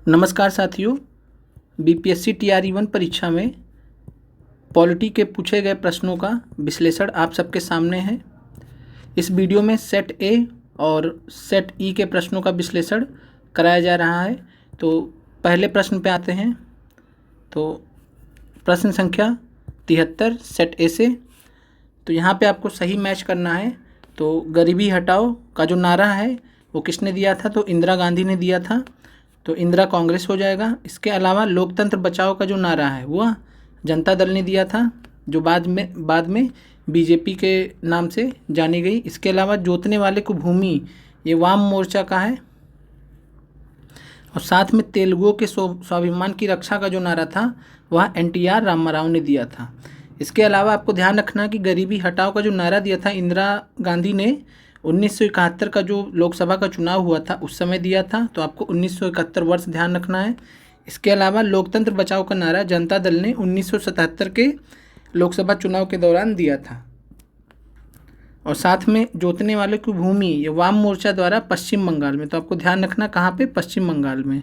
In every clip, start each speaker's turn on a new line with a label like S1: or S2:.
S1: नमस्कार साथियों, BPSC TRE 1 परीक्षा में पॉलिटी के पूछे गए प्रश्नों का विश्लेषण आप सबके सामने है। इस वीडियो में सेट ए और सेट ई के प्रश्नों का विश्लेषण कराया जा रहा है। तो पहले प्रश्न पे आते हैं। तो प्रश्न संख्या 73 सेट ए से। तो यहाँ पे आपको सही मैच करना है। तो गरीबी हटाओ का जो नारा है वो किसने दिया था? तो इंदिरा गांधी ने दिया था। तो इंदिरा कांग्रेस हो जाएगा। इसके अलावा लोकतंत्र बचाओ का जो नारा है वह जनता दल ने दिया था, जो बाद में बीजेपी के नाम से जानी गई। इसके अलावा जोतने वाले को भूमि, ये वाम मोर्चा का है। और साथ में तेलुगुओं के स्वाभिमान की रक्षा का जो नारा था वह एनटीआर रामाराव ने दिया था। इसके अलावा आपको ध्यान रखना कि गरीबी हटाओ का जो नारा दिया था इंदिरा गांधी ने 1971 का जो लोकसभा का चुनाव हुआ था उस समय दिया था। तो आपको 1971 वर्ष ध्यान रखना है। इसके अलावा लोकतंत्र बचाओ का नारा जनता दल ने 1977 के लोकसभा चुनाव के दौरान दिया था। और साथ में जोतने वाले की भूमि, ये वाम मोर्चा द्वारा पश्चिम बंगाल में। तो आपको ध्यान रखना कहाँ पे? पश्चिम बंगाल में।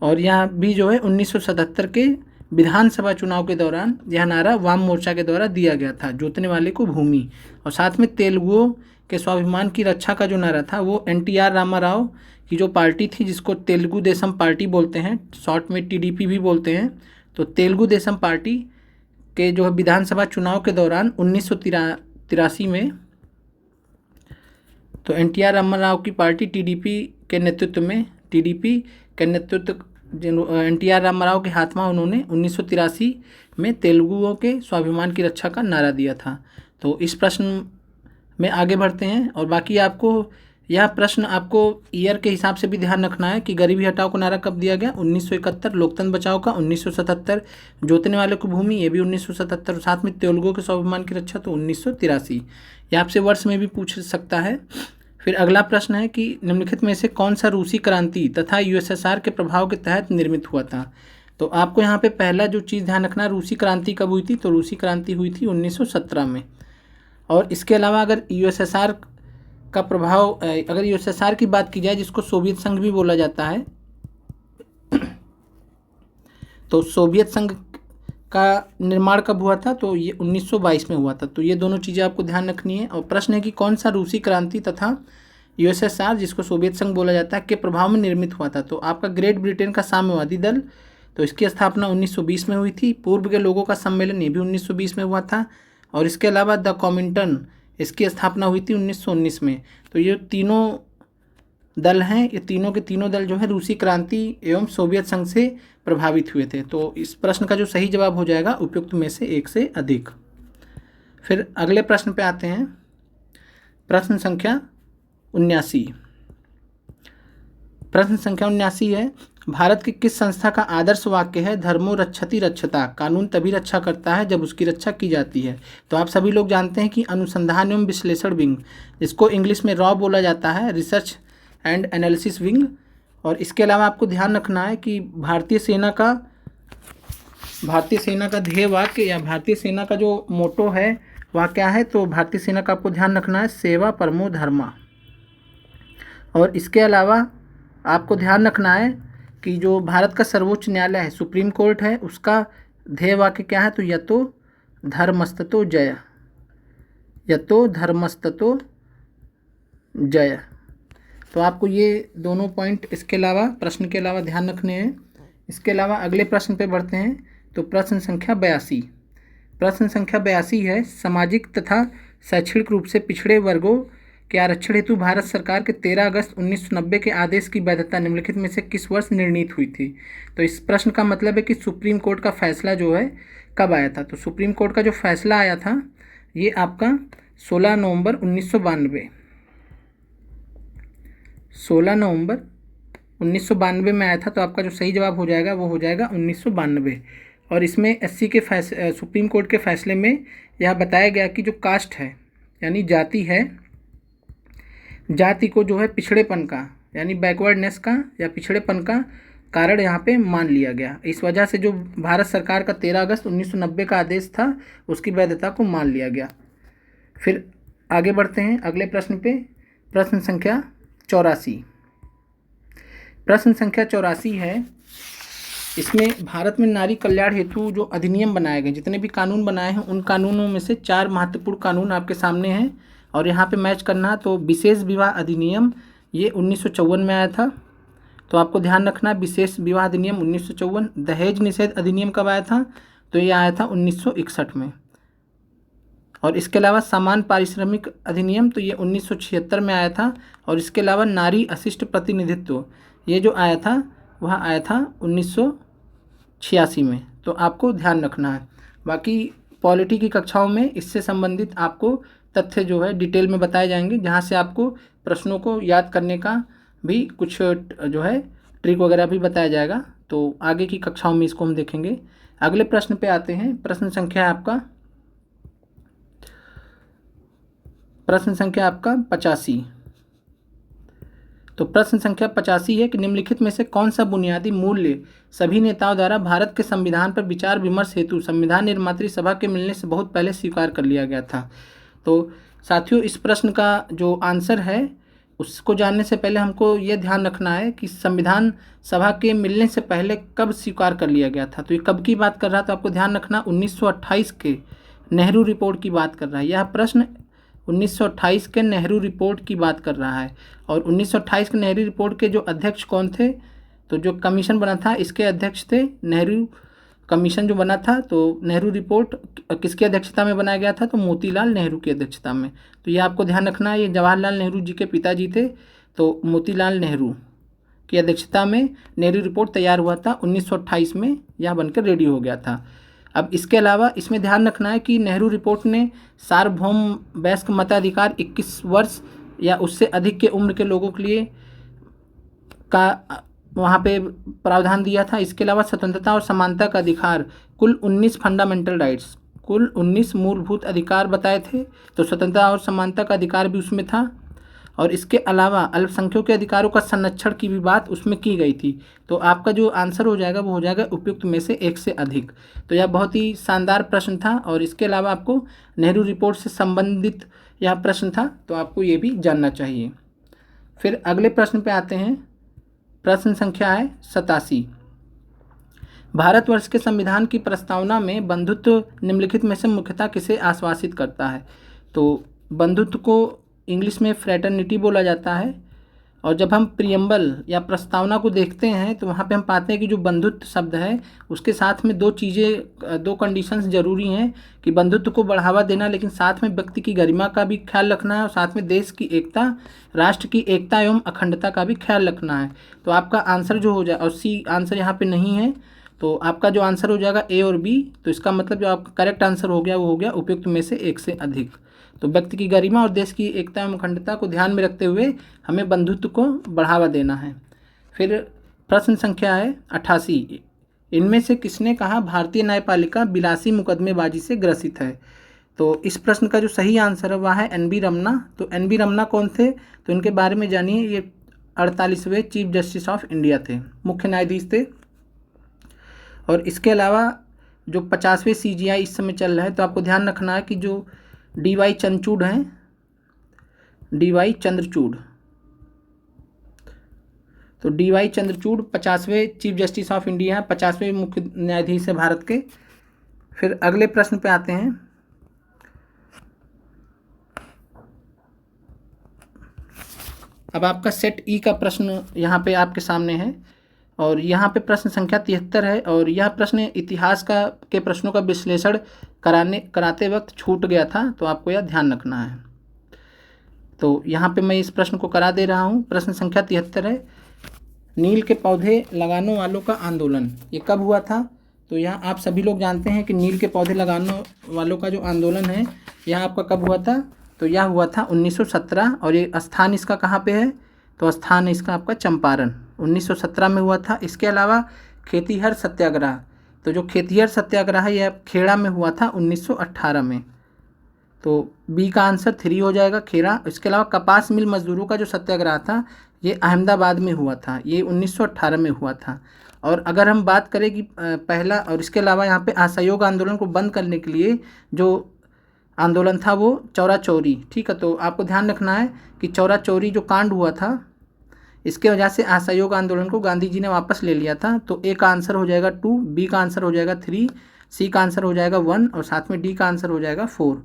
S1: और यहाँ भी जो है 1977 के विधानसभा चुनाव के दौरान यह नारा वाम मोर्चा के द्वारा दिया गया था, जोतने वाले को भूमि। और साथ में तेलुगुओं के स्वाभिमान की रक्षा का जो नारा था वो एनटीआर रामाराव की जो पार्टी थी, जिसको तेलुगु देशम पार्टी बोलते हैं, शॉर्ट में टीडीपी भी बोलते हैं। तो तेलुगु देशम पार्टी के जो है विधानसभा चुनाव के दौरान 1983 में तो एनटीआर रामाराव की पार्टी टीडीपी के नेतृत्व एनटीआर रामाराव के हाथ में उन्होंने 1983 में तेलुगुओं के स्वाभिमान की रक्षा का नारा दिया था। तो इस प्रश्न में आगे बढ़ते हैं। और बाकी आपको यह प्रश्न आपको ईयर के हिसाब से भी ध्यान रखना है कि गरीबी हटाओ का नारा कब दिया गया? 1971। लोकतंत्र बचाओ का 1977। जोतने वाले को भूमि, ये भी 1977। साथ में तेलुगुओं के स्वाभिमान की रक्षा तो 1983। यह आपसे वर्ष में भी पूछ सकता है। फिर अगला प्रश्न है कि निम्नलिखित में से कौन सा रूसी क्रांति तथा यूएसएसआर के प्रभाव के तहत निर्मित हुआ था? तो आपको यहाँ पे पहला जो चीज़ ध्यान रखना है, रूसी क्रांति कब हुई थी? तो रूसी क्रांति हुई थी 1917 में। और इसके अलावा अगर यूएसएसआर का प्रभाव, अगर यूएसएसआर की बात की जाए जिसको सोवियत संघ भी बोला जाता है, तो सोवियत संघ का निर्माण कब हुआ था? तो ये 1922 में हुआ था। तो ये दोनों चीज़ें आपको ध्यान रखनी है। और प्रश्न है कि कौन सा रूसी क्रांति तथा यूएसएसआर, जिसको सोवियत संघ बोला जाता है, के प्रभाव में निर्मित हुआ था? तो आपका ग्रेट ब्रिटेन का साम्यवादी दल, तो इसकी स्थापना 1920 में हुई थी। पूर्व के लोगों का सम्मेलन, ये भी 1920 में हुआ था। और इसके अलावा द कॉमिंटन, इसकी स्थापना हुई थी 1919 में। तो ये तीनों दल हैं, ये तीनों के तीनों दल जो है रूसी क्रांति एवं सोवियत संघ से प्रभावित हुए थे। तो इस प्रश्न का जो सही जवाब हो जाएगा उपयुक्त में से एक से अधिक। फिर अगले प्रश्न पे आते हैं। प्रश्न संख्या 79। प्रश्न संख्या 79 है, भारत की किस संस्था का आदर्श वाक्य है धर्मो रक्षति रक्षता, कानून तभी रक्षा करता है जब उसकी रक्षा की जाती है? तो आप सभी लोग जानते हैं कि अनुसंधान एवं विश्लेषण विंग, जिसको इंग्लिश में रॉ बोला जाता है, रिसर्च एंड एनालिसिस विंग। और इसके अलावा आपको ध्यान रखना है कि भारतीय सेना का ध्येय वाक्य या भारतीय सेना का जो मोटो है वह क्या है? तो भारतीय सेना का आपको ध्यान रखना है सेवा परमो धर्मा। और इसके अलावा आपको ध्यान रखना है कि जो भारत का सर्वोच्च न्यायालय है, सुप्रीम कोर्ट है, उसका ध्येय वाक्य क्या है? तो यतो धर्मस्ततो जय, यतो धर्मस्ततो जय। तो आपको ये दोनों पॉइंट इसके अलावा, प्रश्न के अलावा ध्यान रखने हैं। इसके अलावा अगले प्रश्न पे बढ़ते हैं। तो प्रश्न संख्या 82। प्रश्न संख्या 82 है, सामाजिक तथा शैक्षणिक रूप से पिछड़े वर्गों के आरक्षण हेतु भारत सरकार के 13 अगस्त 1990 के आदेश की वैधता निम्नलिखित में से किस वर्ष निर्णीत हुई थी? तो इस प्रश्न का मतलब है कि सुप्रीम कोर्ट का फैसला जो है कब आया था? तो सुप्रीम कोर्ट का जो फैसला आया था ये आपका 16 नवंबर 1992, 16 नवंबर 1992 में आया था। तो आपका जो सही जवाब हो जाएगा वो हो जाएगा 1992। और इसमें एससी के सुप्रीम कोर्ट के फैसले में यह बताया गया कि जो कास्ट है यानी जाति है, जाति को जो है पिछड़ेपन का यानी बैकवर्डनेस का या पिछड़ेपन का कारण यहाँ पे मान लिया गया। इस वजह से जो भारत सरकार का 13 अगस्त 1990 का आदेश था उसकी वैधता को मान लिया गया। फिर आगे बढ़ते हैं अगले प्रश्न पे। प्रश्न संख्या 84। प्रश्न संख्या 84 है। इसमें भारत में नारी कल्याण हेतु जो अधिनियम बनाए गए, जितने भी कानून बनाए हैं, उन कानूनों में से 4 महत्वपूर्ण कानून आपके सामने हैं और यहाँ पे मैच करना। तो विशेष विवाह अधिनियम ये 1954 में आया था, तो आपको ध्यान रखना विशेष विवाह अधिनियम 1954। दहेज निषेध अधिनियम कब आया था? तो ये आया था 1961 में। और इसके अलावा समान पारिश्रमिक अधिनियम तो ये 1976 में आया था। और इसके अलावा नारी अशिष्ट प्रतिनिधित्व ये जो आया था वह आया था 1986 में। तो आपको ध्यान रखना है। बाकी पॉलिटी की कक्षाओं में इससे संबंधित आपको तथ्य जो है डिटेल में बताए जाएंगे, जहाँ से आपको प्रश्नों को याद करने का भी कुछ जो है ट्रिक वगैरह भी बताया जाएगा। तो आगे की कक्षाओं में इसको हम देखेंगे। अगले प्रश्न पे आते हैं। प्रश्न संख्या आपका 85। तो प्रश्न संख्या 85 है कि निम्नलिखित में से कौन सा बुनियादी मूल्य सभी नेताओं द्वारा भारत के संविधान पर विचार विमर्श हेतु संविधान निर्मात्री सभा के मिलने से बहुत पहले स्वीकार कर लिया गया था? तो साथियों, इस प्रश्न का जो आंसर है उसको जानने से पहले हमको ये ध्यान रखना है कि संविधान सभा के मिलने से पहले कब स्वीकार कर लिया गया था। तो ये कब की बात कर रहा है? तो आपको ध्यान रखना 1928 के नेहरू रिपोर्ट की बात कर रहा है। यह प्रश्न 1928 के नेहरू रिपोर्ट की बात कर रहा है। और 1928 के नेहरू रिपोर्ट के जो अध्यक्ष कौन थे? तो जो कमीशन बना था इसके अध्यक्ष थे नेहरू कमीशन जो बना था। तो नेहरू रिपोर्ट किसकी अध्यक्षता में बनाया गया था? तो मोतीलाल नेहरू की अध्यक्षता में। तो ये आपको ध्यान रखना है, ये जवाहरलाल नेहरू जी के पिताजी थे। तो मोतीलाल नेहरू की अध्यक्षता में नेहरू रिपोर्ट तैयार हुआ था 1928 में, यह बनकर रेडी हो गया था। अब इसके अलावा इसमें ध्यान रखना है कि नेहरू रिपोर्ट ने सार्वभौम वयस्क मताधिकार 21 वर्ष या उससे अधिक के उम्र के लोगों के लिए का वहाँ पे प्रावधान दिया था। इसके अलावा स्वतंत्रता और समानता का अधिकार, कुल 19 फंडामेंटल राइट्स, कुल 19 मूलभूत अधिकार बताए थे। तो स्वतंत्रता और समानता का अधिकार भी उसमें था। और इसके अलावा अल्पसंख्यकों के अधिकारों का संरक्षण की भी बात उसमें की गई थी। तो आपका जो आंसर हो जाएगा वो हो जाएगा उपयुक्त में से एक से अधिक। तो यह बहुत ही शानदार प्रश्न था। और इसके अलावा आपको नेहरू रिपोर्ट से संबंधित यह प्रश्न था, तो आपको ये भी जानना चाहिए। फिर अगले प्रश्न पे आते हैं। प्रश्न संख्या है 87। भारतवर्ष के संविधान की प्रस्तावना में बंधुत्व निम्नलिखित में से मुख्यतः किसे आश्वासित करता है? तो बंधुत्व को इंग्लिश में फ्रेटर्निटी बोला जाता है। और जब हम प्रियम्बल या प्रस्तावना को देखते हैं तो वहाँ पे हम पाते हैं कि जो बंधुत्व शब्द है उसके साथ में दो कंडीशंस जरूरी हैं कि बंधुत्व को बढ़ावा देना, लेकिन साथ में व्यक्ति की गरिमा का भी ख्याल रखना है और साथ में देश की एकता, राष्ट्र की एकता एवं अखंडता का भी ख्याल रखना है। तो आपका आंसर जो हो जाए, और सी आंसर यहाँ पे नहीं है, तो आपका जो आंसर हो जाएगा ए और बी। तो इसका मतलब जो आपका करेक्ट आंसर हो गया वो हो गया उपयुक्त में से एक से अधिक। तो व्यक्ति की गरिमा और देश की एकता एवं अखंडता को ध्यान में रखते हुए हमें बंधुत्व को बढ़ावा देना है। फिर प्रश्न संख्या है 88। इनमें से किसने कहा भारतीय न्यायपालिका विलासी मुकदमेबाजी से ग्रसित है? तो इस प्रश्न का जो सही आंसर है वह है एन बी रमना। तो एन बी रमना कौन थे? तो इनके बारे में जानिए। ये 48वें चीफ जस्टिस ऑफ इंडिया थे, मुख्य न्यायाधीश थे। और इसके अलावा जो 50वें CJI इस समय चल रहा है, तो आपको ध्यान रखना है कि जो DY चंद्रचूड़ हैं, DY चंद्रचूड़, तो DY चंद्रचूड़ 50वें चीफ जस्टिस ऑफ इंडिया हैं, 50वें मुख्य न्यायाधीश है भारत के। फिर अगले प्रश्न पे आते हैं। अब आपका सेट ई का प्रश्न यहाँ पे आपके सामने है और यहाँ पे प्रश्न संख्या 73 है। और यह प्रश्न इतिहास के प्रश्नों का विश्लेषण कराते वक्त छूट गया था, तो आपको यह ध्यान रखना है। तो यहाँ पे मैं इस प्रश्न को करा दे रहा हूँ। प्रश्न संख्या 73 है, नील के पौधे लगाने वालों का आंदोलन ये कब हुआ था? तो यहाँ आप सभी लोग जानते हैं कि नील के पौधे लगाने वालों का जो आंदोलन है यह आपका कब हुआ था? तो यह हुआ था 1917। और ये स्थान इसका कहाँ पे है? तो स्थान इसका आपका चंपारण 1917 में हुआ था। इसके अलावा खेतिहर सत्याग्रह, तो जो खेतिहर सत्याग्रह है यह खेड़ा में हुआ था 1918 में। तो बी का आंसर 3 हो जाएगा, खेड़ा। इसके अलावा कपास मिल मजदूरों का जो सत्याग्रह था ये अहमदाबाद में हुआ था, ये 1918 में हुआ था। और अगर हम बात करें कि पहला, और इसके अलावा यहाँ पे असहयोग आंदोलन को बंद करने के लिए जो आंदोलन था वो चौरा चौरी, ठीक है। तो आपको ध्यान रखना है कि चौरा चौरी जो कांड हुआ था इसके वजह से असहयोग आंदोलन को गांधी जी ने वापस ले लिया था। तो ए का आंसर हो जाएगा 2, बी का आंसर हो जाएगा 3, सी का आंसर हो जाएगा 1 और साथ में डी का आंसर हो जाएगा 4।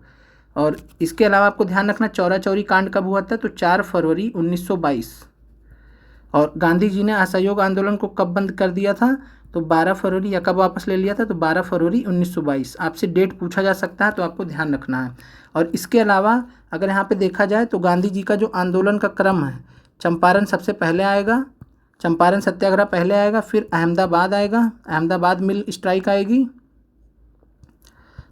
S1: और इसके अलावा आपको ध्यान रखना चौरा चौरी कांड कब हुआ था, तो 4 फरवरी 1922। और गांधी जी ने असहयोग आंदोलन को कब बंद कर दिया था, तो 12 फरवरी, या कब वापस ले लिया था, तो 12 फरवरी 1922। आपसे डेट पूछा जा सकता है तो आपको ध्यान रखना है। और इसके अलावा अगर यहाँ पे देखा जाए तो गांधी जी का जो आंदोलन का क्रम है, चंपारण सबसे पहले आएगा, चंपारण सत्याग्रह पहले आएगा, फिर अहमदाबाद आएगा, अहमदाबाद मिल स्ट्राइक आएगी,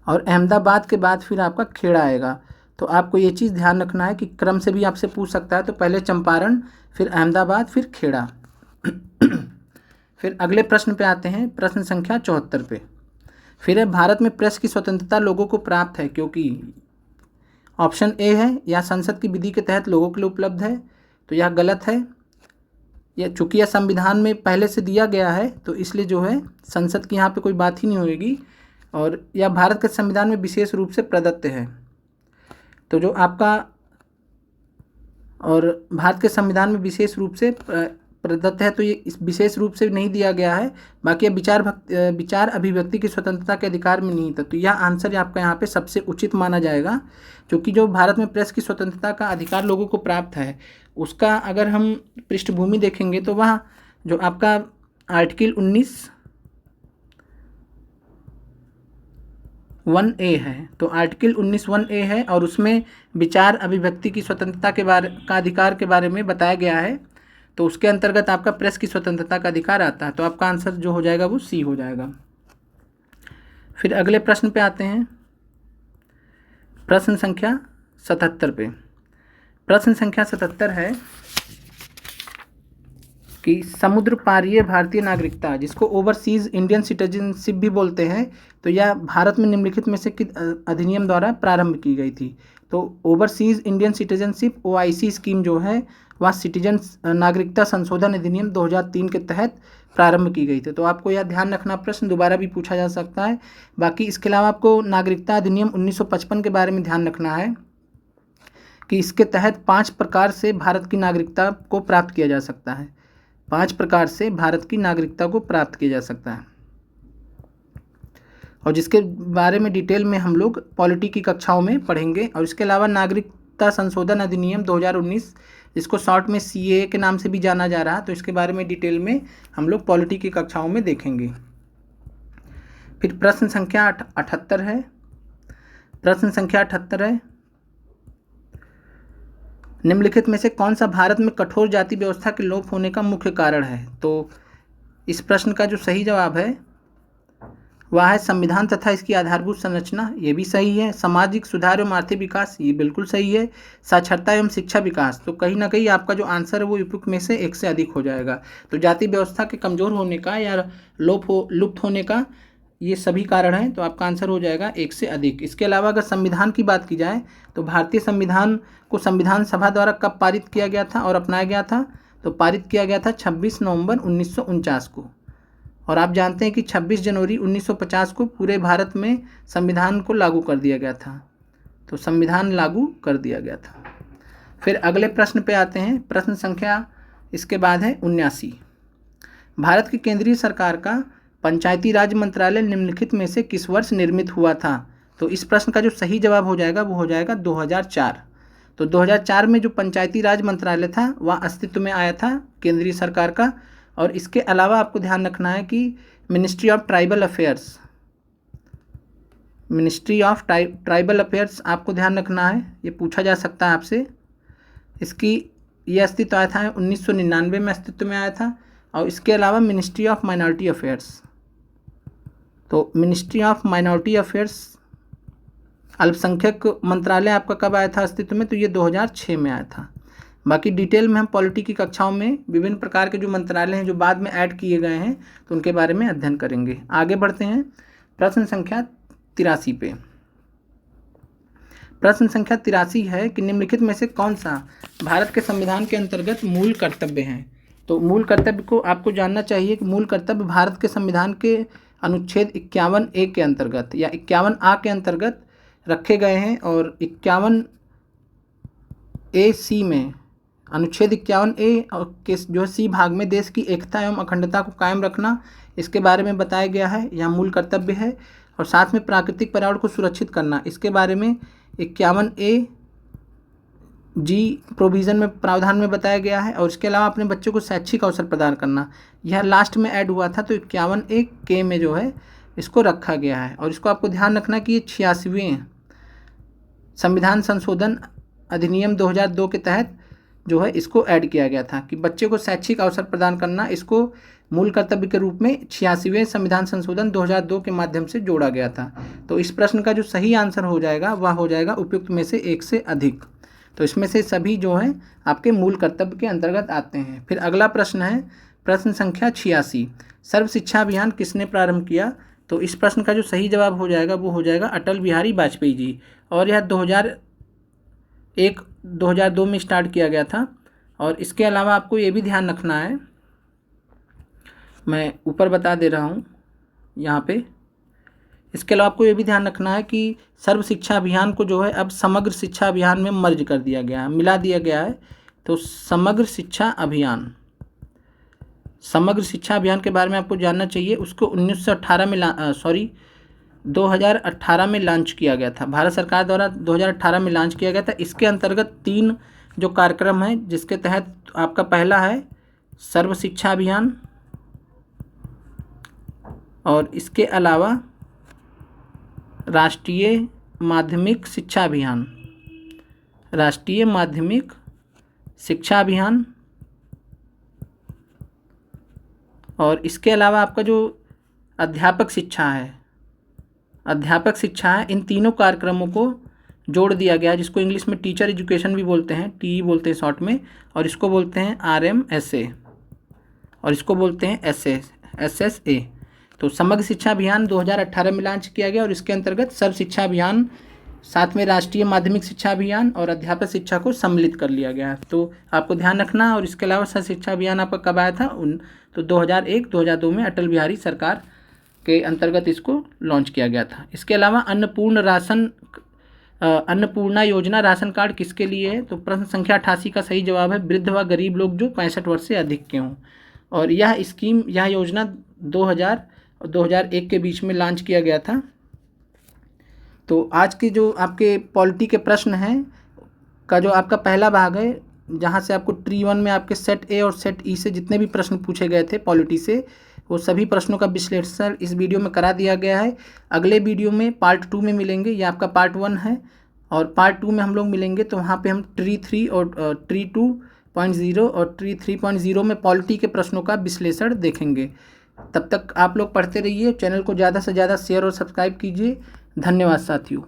S1: और अहमदाबाद के बाद फिर आपका खेड़ा आएगा। तो आपको ये चीज़ ध्यान रखना है कि क्रम से भी आपसे पूछ सकता है, तो पहले चंपारण, फिर अहमदाबाद, फिर खेड़ा। फिर अगले प्रश्न पे आते हैं, प्रश्न संख्या 74 पे। फिर है, भारत में प्रेस की स्वतंत्रता लोगों को प्राप्त है क्योंकि ऑप्शन ए है, या संसद की विधि के तहत लोगों के लिए उपलब्ध है, तो यह गलत है। या चूंकि यह संविधान में पहले से दिया गया है तो इसलिए जो है संसद की यहाँ पे कोई बात ही नहीं होगी। और यह भारत के संविधान में विशेष रूप से प्रदत्त है। तो जो आपका, और भारत के संविधान में विशेष रूप से प्रदत्त है, तो ये इस विशेष रूप से नहीं दिया गया है। बाकी विचार अभिव्यक्ति की स्वतंत्रता के अधिकार में नहीं था। तो यह आंसर आपका यहाँ पे सबसे उचित माना जाएगा, क्योंकि जो भारत में प्रेस की स्वतंत्रता का अधिकार लोगों को प्राप्त है, उसका अगर हम पृष्ठभूमि देखेंगे तो वह जो आपका आर्टिकल 19(1)(a) है। तो आर्टिकल 19(1)(a) है और उसमें विचार अभिव्यक्ति की स्वतंत्रता का अधिकार के बारे में बताया गया है। तो उसके अंतर्गत आपका प्रेस की स्वतंत्रता का अधिकार आता है। तो आपका आंसर जो हो जाएगा वो सी हो जाएगा। फिर अगले प्रश्न पे आते हैं, प्रश्न संख्या 77 पे। प्रश्न संख्या 77 है कि समुद्र पारीय भारतीय नागरिकता, जिसको ओवरसीज इंडियन सिटीजनशिप भी बोलते हैं, तो यह भारत में निम्नलिखित में से किस अधिनियम द्वारा प्रारंभ की गई थी। तो overseas Indian citizenship OIC scheme जो है वह सिटीजन नागरिकता संशोधन अधिनियम 2003 के तहत प्रारंभ की गई थी। तो आपको यह ध्यान रखना, प्रश्न दोबारा भी पूछा जा सकता है। बाकी इसके अलावा आपको नागरिकता अधिनियम 1955 के बारे में ध्यान रखना है कि इसके तहत 5 प्रकार से भारत की नागरिकता को प्राप्त किया जा सकता है। 5 प्रकार से भारत की नागरिकता को प्राप्त किया जा सकता है, और जिसके बारे में डिटेल में हम लोग पॉलिटी की कक्षाओं में पढ़ेंगे। और इसके अलावा नागरिकता संशोधन अधिनियम 2019, जिसको शॉर्ट में CAA के नाम से भी जाना जा रहा है, तो इसके बारे में डिटेल में हम लोग पॉलिटी की कक्षाओं में देखेंगे। फिर प्रश्न संख्या 78 है। प्रश्न संख्या 78 है, निम्नलिखित में से कौन सा भारत में कठोर जाति व्यवस्था के लोप होने का मुख्य कारण है। तो इस प्रश्न का जो सही जवाब है वह है संविधान तथा इसकी आधारभूत संरचना, ये भी सही है। सामाजिक सुधार एवं आर्थिक विकास, ये बिल्कुल सही है। साक्षरता एवं शिक्षा विकास, तो कहीं ना कहीं आपका जो आंसर है वो उपयुक्त में से एक से अधिक हो जाएगा। तो जाति व्यवस्था के कमजोर होने का या लुप्त होने का ये सभी कारण हैं, तो आपका आंसर हो जाएगा एक से अधिक। इसके अलावा अगर संविधान की बात की जाए तो भारतीय संविधान को संविधान सभा द्वारा कब पारित किया गया था और अपनाया गया था, तो पारित किया गया था 26 नवंबर 1949 को। और आप जानते हैं कि 26 जनवरी 1950 को पूरे भारत में संविधान को लागू कर दिया गया था। तो संविधान लागू कर दिया गया था। फिर अगले प्रश्न पे आते हैं, प्रश्न संख्या इसके बाद है 79। भारत की केंद्रीय सरकार का पंचायती राज मंत्रालय निम्नलिखित में से किस वर्ष निर्मित हुआ था। तो इस प्रश्न का जो सही जवाब हो जाएगा वो हो जाएगा 2004। तो 2004 में जो पंचायती राज मंत्रालय था वह अस्तित्व में आया था केंद्रीय सरकार का। और इसके अलावा आपको ध्यान रखना है कि मिनिस्ट्री ऑफ ट्राइबल अफेयर्स आपको ध्यान रखना है, ये पूछा जा सकता है आपसे। इसकी ये अस्तित्व आया था 1999 में अस्तित्व में आया था। और इसके अलावा मिनिस्ट्री ऑफ माइनॉरिटी अफेयर्स, तो मिनिस्ट्री ऑफ माइनॉरिटी अफेयर्स अल्पसंख्यक मंत्रालय आपका कब आया था अस्तित्व में, तो ये 2006 में आया था। बाकी डिटेल में हम पॉलिटी की कक्षाओं में विभिन्न प्रकार के जो मंत्रालय हैं जो बाद में ऐड किए गए हैं तो उनके बारे में अध्ययन करेंगे। आगे बढ़ते हैं प्रश्न संख्या 83 पे। प्रश्न संख्या 83 है कि निम्नलिखित में से कौन सा भारत के संविधान के अंतर्गत मूल कर्तव्य हैं। तो मूल कर्तव्य को आपको जानना चाहिए कि मूल कर्तव्य भारत के संविधान के अनुच्छेद 51A के अंतर्गत या 51A के अंतर्गत रखे गए हैं। और 51AC में अनुच्छेद 51A के जो है सी भाग में देश की एकता एवं अखंडता को कायम रखना, इसके बारे में बताया गया है, यह मूल कर्तव्य है। और साथ में प्राकृतिक पर्यावरण को सुरक्षित करना, इसके बारे में 51A जी प्रोविज़न में प्रावधान में बताया गया है। और इसके अलावा अपने बच्चों को शैक्षिक अवसर प्रदान करना, यह लास्ट में ऐड हुआ था, तो 51A में जो है इसको रखा गया है। और इसको आपको ध्यान रखना कि ये 86वें संविधान संशोधन अधिनियम 2002 के तहत जो है इसको ऐड किया गया था कि बच्चे को शैक्षिक अवसर प्रदान करना, इसको मूल कर्तव्य के रूप में 86वें संविधान संशोधन 2002 के माध्यम से जोड़ा गया था। तो इस प्रश्न का जो सही आंसर हो जाएगा वह हो जाएगा उपयुक्त में से एक से अधिक। तो इसमें से सभी जो हैं आपके मूल कर्तव्य के अंतर्गत आते हैं। फिर अगला प्रश्न है प्रश्न संख्या 86, सर्व शिक्षा अभियान किसने प्रारंभ किया? तो इस प्रश्न का जो सही जवाब हो जाएगा वो हो जाएगा अटल बिहारी वाजपेयी जी। और यह 2001-2002 में स्टार्ट किया गया था। और इसके अलावा आपको ये भी ध्यान रखना है, मैं ऊपर बता दे रहा हूँ यहाँ पे, इसके अलावा आपको ये भी ध्यान रखना है कि सर्व शिक्षा अभियान को जो है अब समग्र शिक्षा अभियान में मर्ज कर दिया गया है, मिला दिया गया है। तो समग्र शिक्षा अभियान के बारे में आपको जानना चाहिए। उसको 2018 में लॉन्च किया गया था, भारत सरकार द्वारा 2018 में लॉन्च किया गया था। इसके अंतर्गत 3 जो कार्यक्रम हैं जिसके तहत आपका पहला है सर्व शिक्षा अभियान, और इसके अलावा राष्ट्रीय माध्यमिक शिक्षा अभियान, और इसके अलावा आपका जो अध्यापक शिक्षा है, इन तीनों कार्यक्रमों को जोड़ दिया गया, जिसको इंग्लिश में टीचर एजुकेशन भी बोलते हैं, टी बोलते हैं शॉर्ट में, और इसको बोलते हैं RMSA, और इसको बोलते हैं SSA। तो समग्र शिक्षा अभियान 2018 में लॉन्च किया गया, और इसके अंतर्गत सर्व शिक्षा अभियान, साथ में राष्ट्रीय माध्यमिक शिक्षा अभियान और अध्यापक शिक्षा को सम्मिलित कर लिया गया है। तो आपको ध्यान रखना। और इसके अलावा सर्व शिक्षा अभियान आपका कब आया था? तो 2001-2002 में अटल बिहारी सरकार के अंतर्गत इसको लॉन्च किया गया था। इसके अलावा अन्नपूर्णा योजना राशन कार्ड किसके लिए है? तो प्रश्न संख्या 88 का सही जवाब है वृद्ध व गरीब लोग जो 65 वर्ष से अधिक के हों। और यह योजना 2000 और 2001 के बीच में लॉन्च किया गया था। तो आज के जो आपके पॉलिटी के प्रश्न हैं का जो आपका पहला भाग है, जहाँ से आपको ट्री 1 में आपके सेट ए और सेट ई से जितने भी प्रश्न पूछे गए थे पॉलिटी से, वो सभी प्रश्नों का विश्लेषण इस वीडियो में करा दिया गया है। अगले वीडियो में पार्ट 2 में मिलेंगे, ये आपका पार्ट 1 है, और पार्ट 2 में हम लोग मिलेंगे तो वहाँ पे हम ट्री 3 और ट्री 2.0 और ट्री 3.0 में पॉलिटी के प्रश्नों का विश्लेषण देखेंगे। तब तक आप लोग पढ़ते रहिए, चैनल को ज़्यादा से ज़्यादा शेयर और सब्सक्राइब कीजिए। धन्यवाद साथियों।